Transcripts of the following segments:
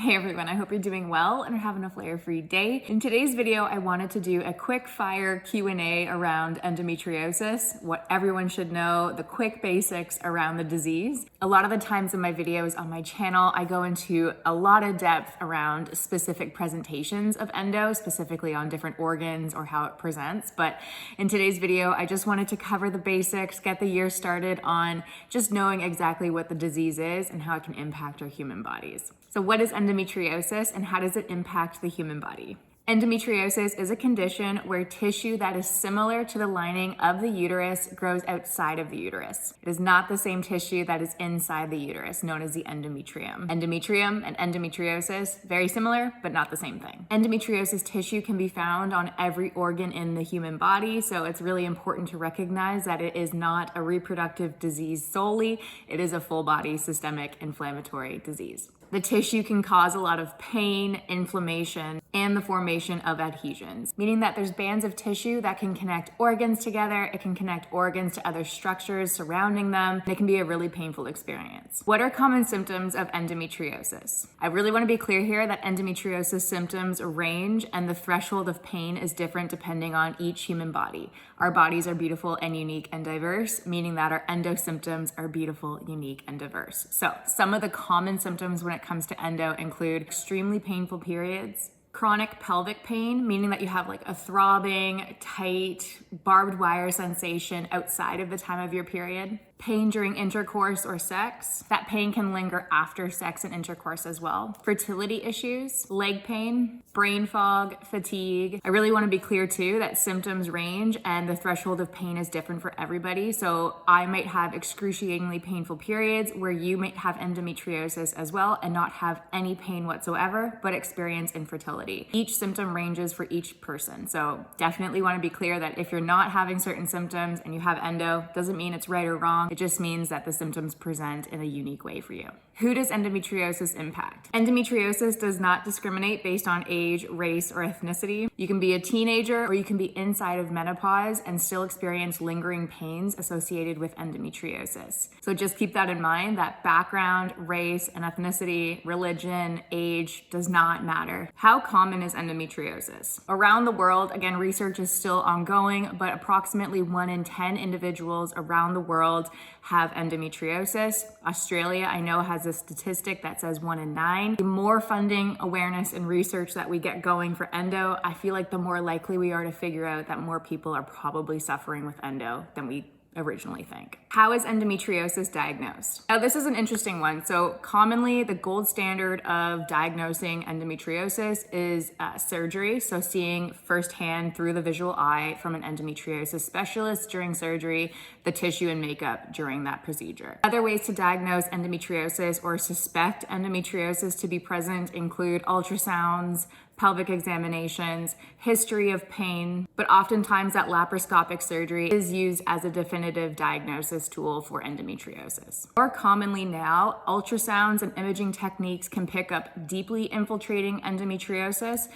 Hey everyone, I hope you're doing well and are having a flare-free day. In today's video, I wanted to do a quick fire Q&A around endometriosis, what everyone should know, the quick basics around the disease. A lot of the times in my videos on my channel, I go into a lot of depth around specific presentations of endo, specifically on different organs or how it presents. But in today's video, I just wanted to cover the basics, get the year started on just knowing exactly what the disease is and how it can impact our human bodies. So what is endometriosis and how does it impact the human body? Endometriosis is a condition where tissue that is similar to the lining of the uterus grows outside of the uterus. It is not the same tissue that is inside the uterus, known as the endometrium. Endometrium and endometriosis, very similar, but not the same thing. Endometriosis tissue can be found on every organ in the human body, so it's really important to recognize that it is not a reproductive disease solely. It is a full body systemic inflammatory disease. The tissue can cause a lot of pain, inflammation, and the formation of adhesions, meaning that there's bands of tissue that can connect organs together. It can connect organs to other structures surrounding them. It can be a really painful experience. What are common symptoms of endometriosis? I really want to be clear here that endometriosis symptoms range and the threshold of pain is different depending on each human body. Our bodies are beautiful and unique and diverse, meaning that our endo symptoms are beautiful, unique, and diverse. So some of the common symptoms when it comes to endo include extremely painful periods, chronic pelvic pain, meaning that you have like a throbbing, tight, barbed wire sensation outside of the time of your period, pain during intercourse or sex. That pain can linger after sex and intercourse as well. Fertility issues, leg pain, brain fog, fatigue. I really want to be clear too that symptoms range and the threshold of pain is different for everybody. So I might have excruciatingly painful periods where you might have endometriosis as well and not have any pain whatsoever, but experience infertility. Each symptom ranges for each person. So definitely want to be clear that if you're not having certain symptoms and you have endo, doesn't mean it's right or wrong. It just means that the symptoms present in a unique way for you. Who does endometriosis impact? Endometriosis does not discriminate based on age, race, or ethnicity. You can be a teenager or you can be inside of menopause and still experience lingering pains associated with endometriosis. So just keep that in mind, that background, race, and ethnicity, religion, age does not matter. How common is endometriosis? Around the world, again, research is still ongoing, but approximately 1 in 10 individuals around the world have endometriosis. Australia, I know, has a statistic that says 1 in 9. The more funding, awareness, and research that we get going for endo, I feel like the more likely we are to figure out that more people are probably suffering with endo than we originally think. How is endometriosis diagnosed? Now, this is an interesting one. So commonly the gold standard of diagnosing endometriosis is surgery. So seeing firsthand through the visual eye from an endometriosis specialist during surgery, the tissue and makeup during that procedure. Other ways to diagnose endometriosis or suspect endometriosis to be present include ultrasounds, pelvic examinations, history of pain, but oftentimes that laparoscopic surgery is used as a definitive diagnosis tool for endometriosis. More commonly now, ultrasounds and imaging techniques can pick up deeply infiltrating endometriosis,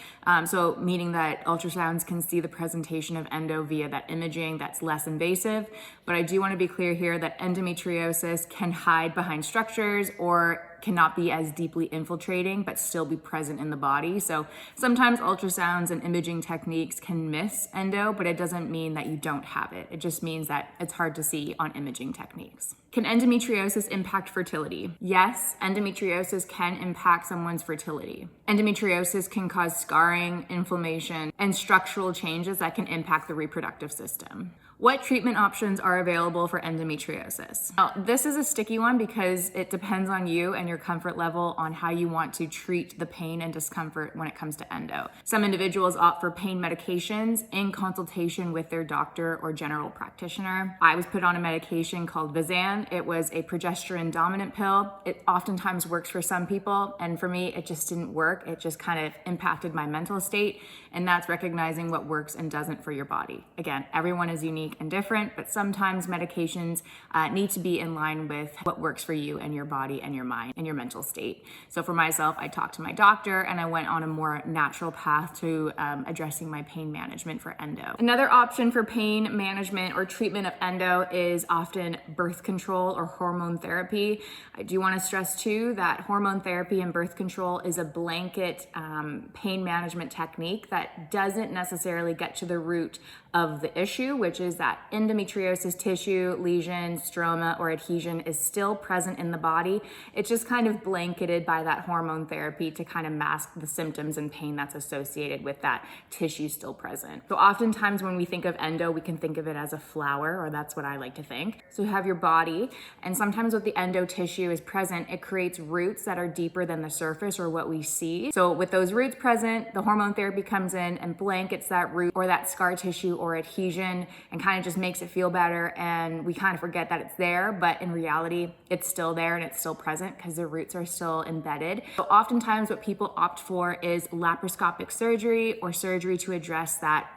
so meaning that ultrasounds can see the presentation of endo via that imaging that's less invasive. But I do want to be clear here that endometriosis can hide behind structures or cannot be as deeply infiltrating, but still be present in the body. So sometimes ultrasounds and imaging techniques can miss endo, but it doesn't mean that you don't have it. It just means that it's hard to see on imaging techniques. Can endometriosis impact fertility? Yes, endometriosis can impact someone's fertility. Endometriosis can cause scarring, inflammation, and structural changes that can impact the reproductive system. What treatment options are available for endometriosis? Now, this is a sticky one because it depends on you and your comfort level on how you want to treat the pain and discomfort when it comes to endo. Some individuals opt for pain medications in consultation with their doctor or general practitioner. I was put on a medication called Vizan. It was a progesterone dominant pill. It oftentimes works for some people, and for me, it just didn't work. It just kind of impacted my mental state, and that's recognizing what works and doesn't for your body. Again, everyone is unique and different, but sometimes medications need to be in line with what works for you and your body and your mind and your mental state. So for myself, I talked to my doctor and I went on a more natural path to addressing my pain management for endo. Another option for pain management or treatment of endo is often birth control control or hormone therapy. I do want to stress too that hormone therapy and birth control is a blanket pain management technique that doesn't necessarily get to the root of the issue, which is that endometriosis tissue, lesion, stroma, or adhesion is still present in the body. It's just kind of blanketed by that hormone therapy to kind of mask the symptoms and pain that's associated with that tissue still present. So oftentimes when we think of endo, we can think of it as a flower, or that's what I like to think. So you have your body, and sometimes with the endo tissue is present, it creates roots that are deeper than the surface or what we see. So with those roots present, the hormone therapy comes in and blankets that root or that scar tissue or adhesion and kind of just makes it feel better, and we kind of forget that it's there, but in reality it's still there and it's still present because the roots are still embedded. So oftentimes what people opt for is laparoscopic surgery or surgery to address that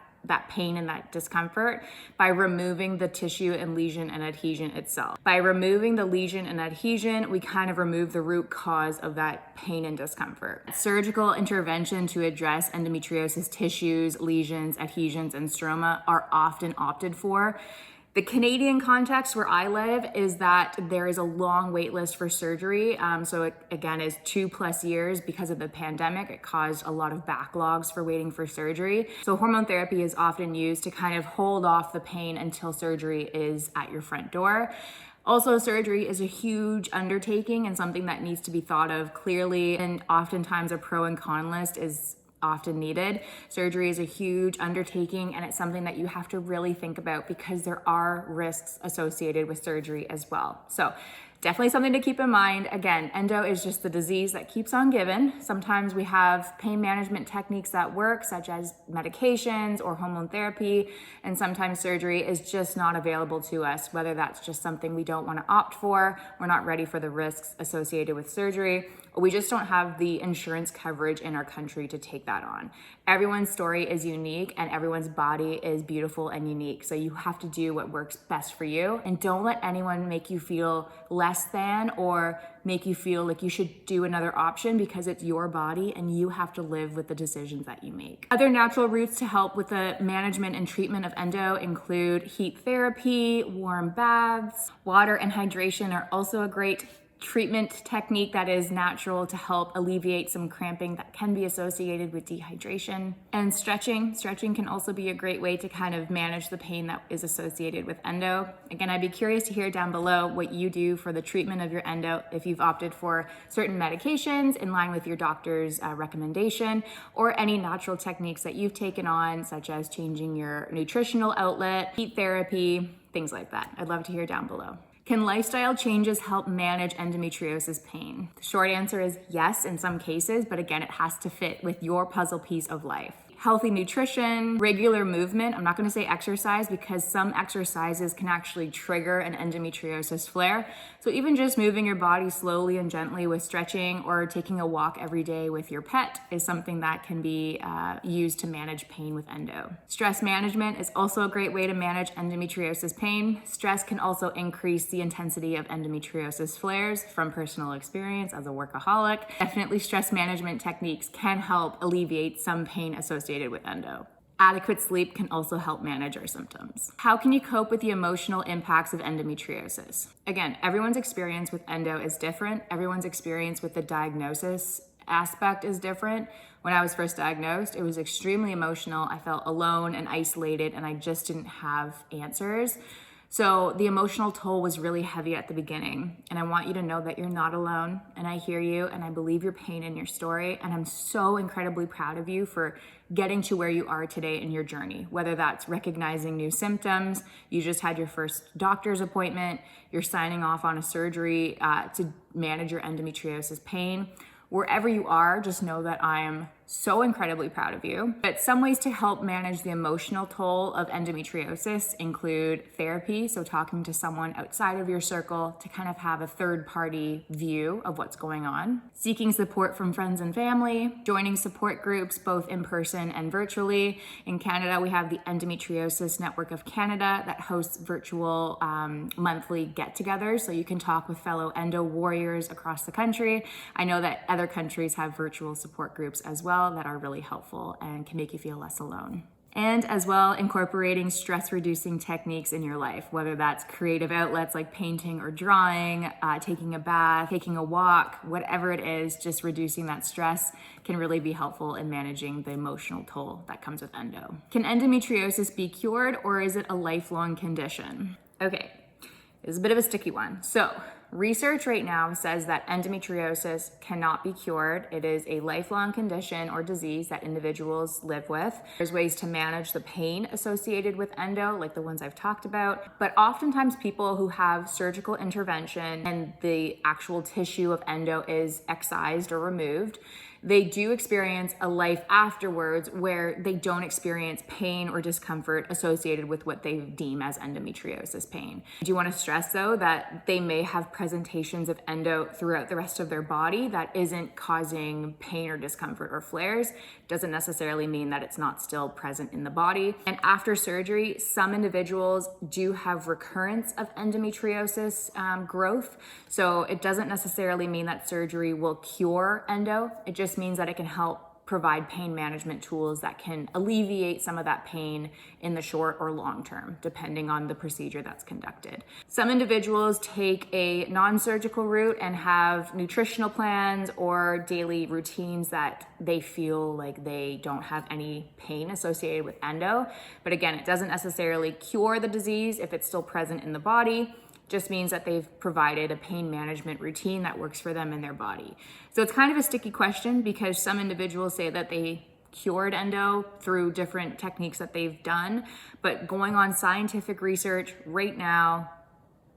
pain and that discomfort by removing the tissue and lesion and adhesion itself. By removing the lesion and adhesion, we kind of remove the root cause of that pain and discomfort. Surgical intervention to address endometriosis tissues, lesions, adhesions, and stroma are often opted for. The Canadian context where I live is that there is a long wait list for surgery. So it, again, is 2+ years because of the pandemic. It caused a lot of backlogs for waiting for surgery. So hormone therapy is often used to kind of hold off the pain until surgery is at your front door. Also, surgery is a huge undertaking and something that needs to be thought of clearly, and oftentimes a pro and con list is often needed. Surgery is a huge undertaking, and it's something that you have to really think about because there are risks associated with surgery as well. So definitely something to keep in mind. Again, endo is just the disease that keeps on giving. Sometimes we have pain management techniques that work, such as medications or hormone therapy, and sometimes surgery is just not available to us, whether that's just something we don't want to opt for, we're not ready for the risks associated with surgery, or we just don't have the insurance coverage in our country to take that on. Everyone's story is unique and everyone's body is beautiful and unique. So you have to do what works best for you, and don't let anyone make you feel less than or make you feel like you should do another option, because it's your body and you have to live with the decisions that you make. Other natural routes to help with the management and treatment of endo include heat therapy, warm baths, water and hydration are also a great treatment technique that is natural to help alleviate some cramping that can be associated with dehydration. And stretching can also be a great way to kind of manage the pain that is associated with endo. Again, I'd be curious to hear down below what you do for the treatment of your endo, if you've opted for certain medications in line with your doctor's recommendation, or any natural techniques that you've taken on, such as changing your nutritional outlet, heat therapy, things like that. I'd love to hear down below. Can lifestyle changes help manage endometriosis pain? The short answer is yes in some cases, but again, it has to fit with your puzzle piece of life. Healthy nutrition, regular movement. I'm not going to say exercise because some exercises can actually trigger an endometriosis flare. So even just moving your body slowly and gently with stretching or taking a walk every day with your pet is something that can be used to manage pain with endo. Stress management is also a great way to manage endometriosis pain. Stress can also increase the intensity of endometriosis flares. From personal experience as a workaholic, definitely stress management techniques can help alleviate some pain associated with endo. Adequate sleep can also help manage our symptoms. How can you cope with the emotional impacts of endometriosis? Again, everyone's experience with endo is different. Everyone's experience with the diagnosis aspect is different. When I was first diagnosed, it was extremely emotional. I felt alone and isolated, and I just didn't have answers. So the emotional toll was really heavy at the beginning, and I want you to know that you're not alone, and I hear you, and I believe your pain and your story, and I'm so incredibly proud of you for getting to where you are today in your journey, whether that's recognizing new symptoms, you just had your first doctor's appointment, you're signing off on a surgery to manage your endometriosis pain. Wherever you are, just know that I am so incredibly proud of you. But some ways to help manage the emotional toll of endometriosis include therapy, so talking to someone outside of your circle to kind of have a third-party view of what's going on, seeking support from friends and family, joining support groups both in person and virtually. In Canada, we have the Endometriosis Network of Canada that hosts virtual monthly get-togethers, so you can talk with fellow endo warriors across the country. I know that other countries have virtual support groups as well that are really helpful and can make you feel less alone. And as well, incorporating stress reducing techniques in your life, whether that's creative outlets like painting or drawing, taking a bath, taking a walk, whatever it is, just reducing that stress can really be helpful in managing the emotional toll that comes with endo. Can endometriosis be cured, or is it a lifelong condition? Okay, this is a bit of a sticky one. So research right now says that endometriosis cannot be cured. It is a lifelong condition or disease that individuals live with. There's ways to manage the pain associated with endo, like the ones I've talked about. But oftentimes people who have surgical intervention and the actual tissue of endo is excised or removed, they do experience a life afterwards where they don't experience pain or discomfort associated with what they deem as endometriosis pain. I do want to stress though that they may have presentations of endo throughout the rest of their body that isn't causing pain or discomfort or flares. Doesn't necessarily mean that it's not still present in the body. And after surgery, some individuals do have recurrence of endometriosis growth. So it doesn't necessarily mean that surgery will cure endo. It just means that it can help provide pain management tools that can alleviate some of that pain in the short or long term, depending on the procedure that's conducted. Some individuals take a non-surgical route and have nutritional plans or daily routines that they feel like they don't have any pain associated with endo. But again, it doesn't necessarily cure the disease if it's still present in the body. Just means that they've provided a pain management routine that works for them in their body. So it's kind of a sticky question because some individuals say that they cured endo through different techniques that they've done, but going on scientific research right now,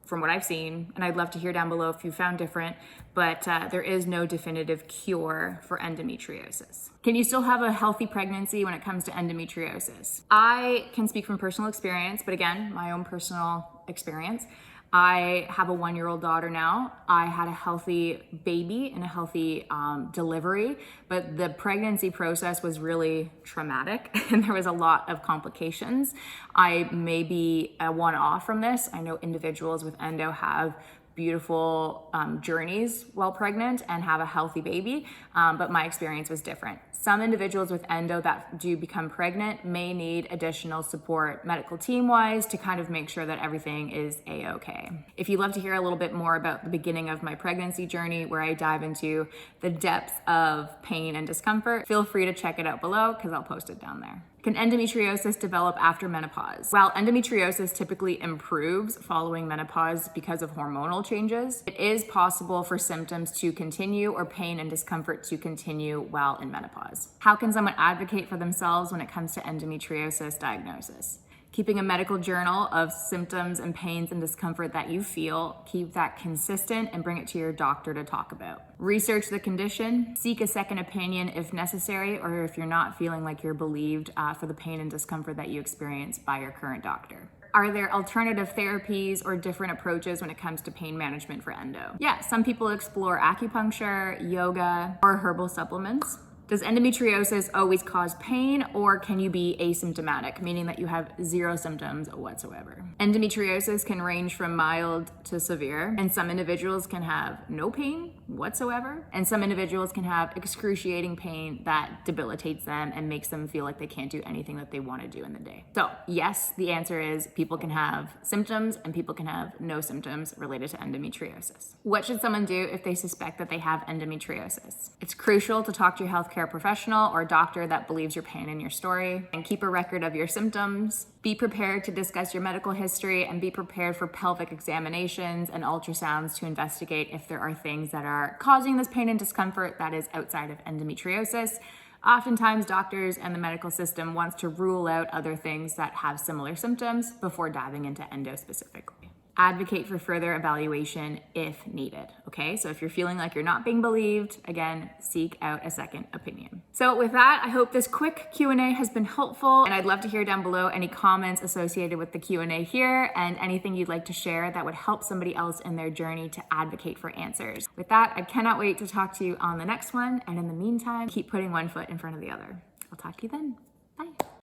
from what I've seen, and I'd love to hear down below if you found different, but there is no definitive cure for endometriosis. Can you still have a healthy pregnancy when it comes to endometriosis? I can speak from personal experience, but again, my own personal experience. I have a 1-year-old daughter now. I had a healthy baby and a healthy delivery, but the pregnancy process was really traumatic and there was a lot of complications. I may be a one-off from this. I know individuals with endo have beautiful journeys while pregnant and have a healthy baby, but my experience was different. Some individuals with endo that do become pregnant may need additional support medical team-wise to kind of make sure that everything is a-okay. If you'd love to hear a little bit more about the beginning of my pregnancy journey where I dive into the depths of pain and discomfort, feel free to check it out below because I'll post it down there. Can endometriosis develop after menopause? While endometriosis typically improves following menopause because of hormonal changes, it is possible for symptoms to continue or pain and discomfort to continue while in menopause. How can someone advocate for themselves when it comes to endometriosis diagnosis? Keeping a medical journal of symptoms and pains and discomfort that you feel, keep that consistent and bring it to your doctor to talk about. Research the condition, seek a second opinion if necessary, or if you're not feeling like you're believed for the pain and discomfort that you experience by your current doctor. Are there alternative therapies or different approaches when it comes to pain management for endo? Yeah, some people explore acupuncture, yoga, or herbal supplements. Does endometriosis always cause pain, or can you be asymptomatic, meaning that you have zero symptoms whatsoever? Endometriosis can range from mild to severe, and some individuals can have no pain whatsoever, and some individuals can have excruciating pain that debilitates them and makes them feel like they can't do anything that they want to do in the day. So yes, the answer is people can have symptoms and people can have no symptoms related to endometriosis. What should someone do if they suspect that they have endometriosis? It's crucial to talk to your healthcare professional or doctor that believes your pain and your story, and keep a record of your symptoms. Be prepared to discuss your medical history and be prepared for pelvic examinations and ultrasounds to investigate if there are things that are causing this pain and discomfort that is outside of endometriosis. Oftentimes, doctors and the medical system wants to rule out other things that have similar symptoms before diving into endo specifically. Advocate for further evaluation if needed, okay? So if you're feeling like you're not being believed, again, seek out a second opinion. So with that, I hope this quick Q&A has been helpful, and I'd love to hear down below any comments associated with the Q&A here and anything you'd like to share that would help somebody else in their journey to advocate for answers. With that, I cannot wait to talk to you on the next one, and in the meantime, keep putting one foot in front of the other. I'll talk to you then. Bye.